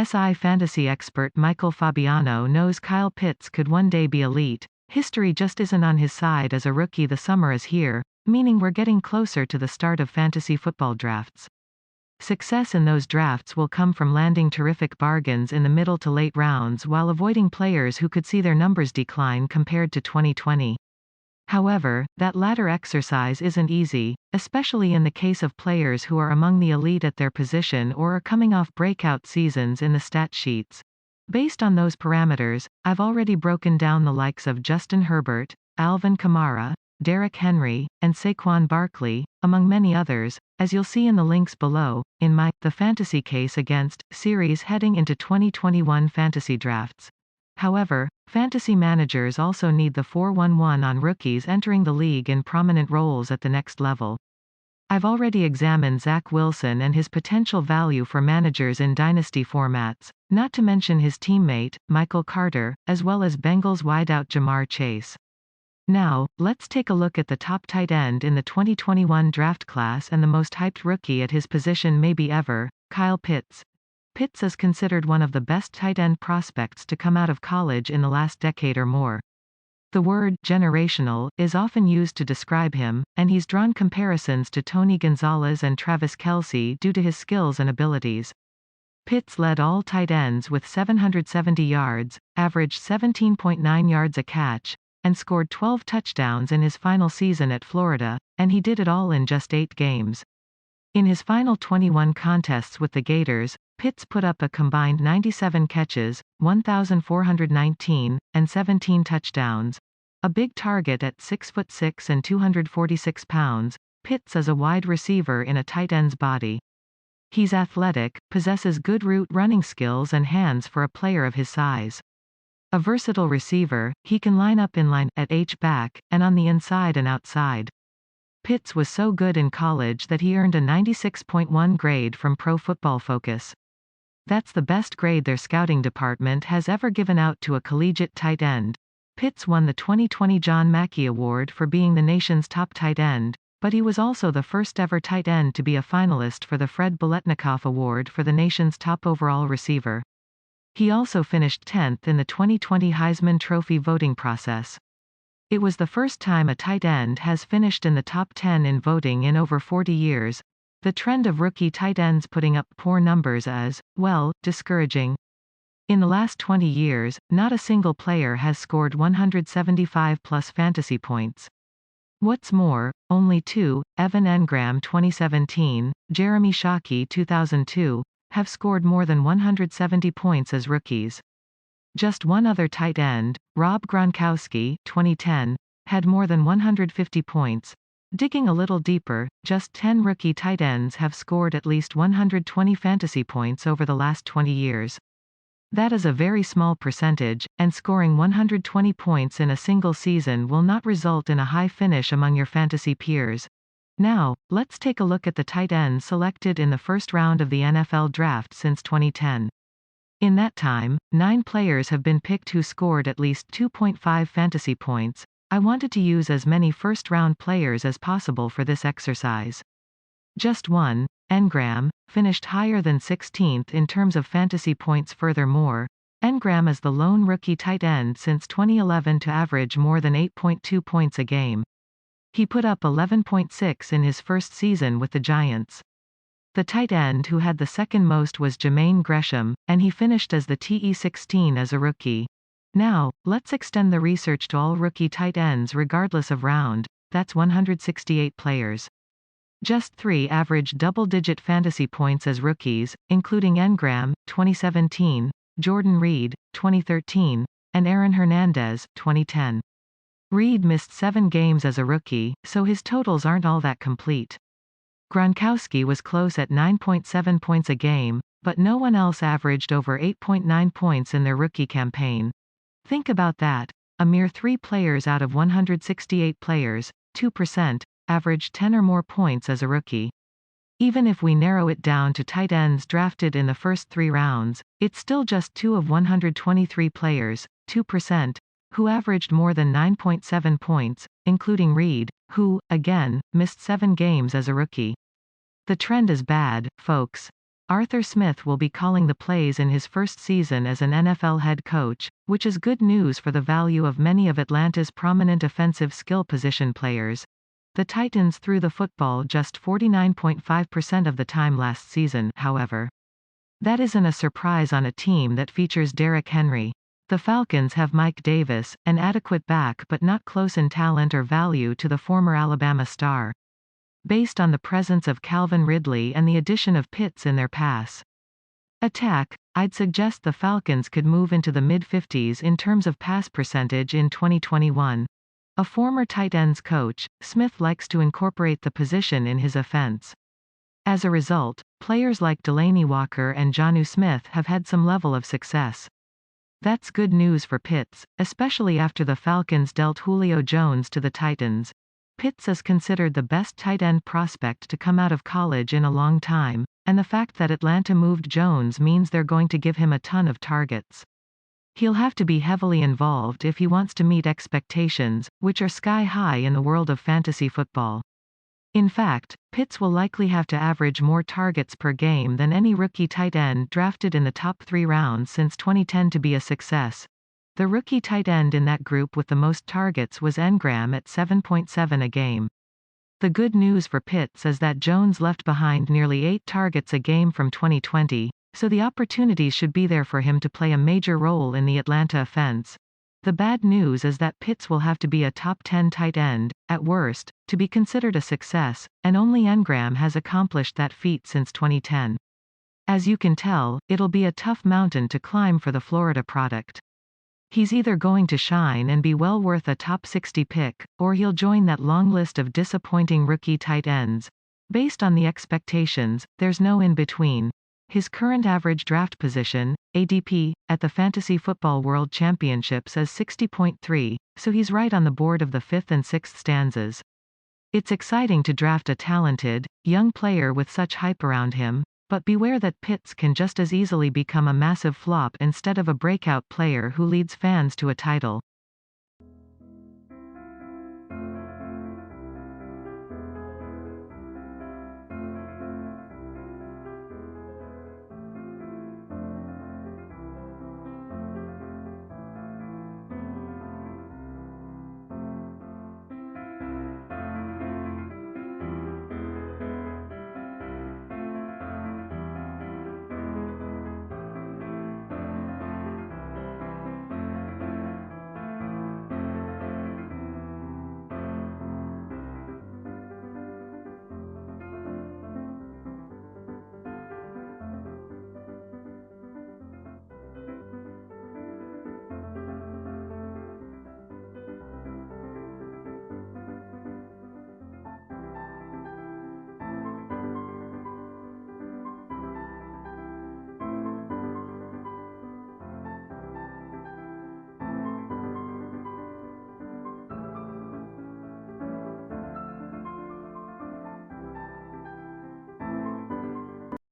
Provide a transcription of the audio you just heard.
SI fantasy expert Michael Fabiano knows Kyle Pitts could one day be elite. History just isn't on his side as a rookie. The summer is here, meaning we're getting closer to the start of fantasy football drafts. Success in those drafts will come from landing terrific bargains in the middle to late rounds while avoiding players who could see their numbers decline compared to 2020. However, that latter exercise isn't easy, especially in the case of players who are among the elite at their position or are coming off breakout seasons in the stat sheets. Based on those parameters, I've already broken down the likes of Justin Herbert, Alvin Kamara, Derrick Henry, and Saquon Barkley, among many others, as you'll see in the links below, in my The Fantasy Case Against series heading into 2021 fantasy drafts. However, fantasy managers also need the 411 on rookies entering the league in prominent roles at the next level. I've already examined Zach Wilson and his potential value for managers in dynasty formats, not to mention his teammate, Michael Carter, as well as Bengals wideout Jamar Chase. Now, let's take a look at the top tight end in the 2021 draft class and the most hyped rookie at his position maybe ever, Kyle Pitts. Pitts is considered one of the best tight end prospects to come out of college in the last decade or more. The word generational is often used to describe him, and he's drawn comparisons to Tony Gonzalez and Travis Kelce due to his skills and abilities. Pitts led all tight ends with 770 yards, averaged 17.9 yards a catch, and scored 12 touchdowns in his final season at Florida, and he did it all in just 8 games. In his final 21 contests with the Gators, Pitts put up a combined 97 catches, 1,419, and 17 touchdowns. A big target at 6'6" and 246 pounds, Pitts is a wide receiver in a tight end's body. He's athletic, possesses good route running skills and hands for a player of his size. A versatile receiver, he can line up in line, at H-back, and on the inside and outside. Pitts was so good in college that he earned a 96.1 grade from Pro Football Focus. That's the best grade their scouting department has ever given out to a collegiate tight end. Pitts won the 2020 John Mackey Award for being the nation's top tight end, but he was also the first ever tight end to be a finalist for the Fred Biletnikoff Award for the nation's top overall receiver. He also finished 10th in the 2020 Heisman Trophy voting process. It was the first time a tight end has finished in the top 10 in voting in over 40 years. The trend of rookie tight ends putting up poor numbers is, well, discouraging. In the last 20 years, not a single player has scored 175-plus fantasy points. What's more, only 2, Evan Engram 2017, Jeremy Shockey 2002, have scored more than 170 points as rookies. Just one other tight end, Rob Gronkowski 2010, had more than 150 points. Digging a little deeper, just 10 rookie tight ends have scored at least 120 fantasy points over the last 20 years. That is a very small percentage, and scoring 120 points in a single season will not result in a high finish among your fantasy peers. Now, let's take a look at the tight ends selected in the first round of the NFL draft since 2010. In that time, 9 players have been picked who scored at least 2.5 fantasy points. I wanted to use as many first-round players as possible for this exercise. Just one, Engram, finished higher than 16th in terms of fantasy points. Furthermore, Engram is the lone rookie tight end since 2011 to average more than 8.2 points a game. He put up 11.6 in his first season with the Giants. The tight end who had the second most was Jermaine Gresham, and he finished as the TE16 as a rookie. Now, let's extend the research to all rookie tight ends regardless of round. That's 168 players. Just 3 averaged double-digit fantasy points as rookies, including Engram, 2017, Jordan Reed, 2013, and Aaron Hernandez, 2010. Reed missed 7 games as a rookie, so his totals aren't all that complete. Gronkowski was close at 9.7 points a game, but no one else averaged over 8.9 points in their rookie campaign. Think about that. A mere 3 players out of 168 players, 2%, averaged 10 or more points as a rookie. Even if we narrow it down to tight ends drafted in the first 3 rounds, it's still just 2 of 123 players, 2%, who averaged more than 9.7 points, including Reed, who, again, missed 7 games as a rookie. The trend is bad, folks. Arthur Smith will be calling the plays in his first season as an NFL head coach, which is good news for the value of many of Atlanta's prominent offensive skill position players. The Titans threw the football just 49.5% of the time last season, however. That isn't a surprise on a team that features Derrick Henry. The Falcons have Mike Davis, an adequate back but not close in talent or value to the former Alabama star. Based on the presence of Calvin Ridley and the addition of Pitts in their pass attack, I'd suggest the Falcons could move into the mid-50s in terms of pass percentage in 2021. A former tight ends coach, Smith likes to incorporate the position in his offense. As a result, players like Delaney Walker and Jonnu Smith have had some level of success. That's good news for Pitts, especially after the Falcons dealt Julio Jones to the Titans. Pitts is considered the best tight end prospect to come out of college in a long time, and the fact that Atlanta moved Jones means they're going to give him a ton of targets. He'll have to be heavily involved if he wants to meet expectations, which are sky high in the world of fantasy football. In fact, Pitts will likely have to average more targets per game than any rookie tight end drafted in the top 3 rounds since 2010 to be a success. The rookie tight end in that group with the most targets was Engram at 7.7 a game. The good news for Pitts is that Jones left behind nearly 8 targets a game from 2020, so the opportunities should be there for him to play a major role in the Atlanta offense. The bad news is that Pitts will have to be a top 10 tight end, at worst, to be considered a success, and only Engram has accomplished that feat since 2010. As you can tell, it'll be a tough mountain to climb for the Florida product. He's either going to shine and be well worth a top 60 pick, or he'll join that long list of disappointing rookie tight ends. Based on the expectations, there's no in-between. His current average draft position, ADP, at the Fantasy Football World Championships is 60.3, so he's right on the board of the 5th and 6th stanzas. It's exciting to draft a talented, young player with such hype around him, but beware that Pitts can just as easily become a massive flop instead of a breakout player who leads fans to a title.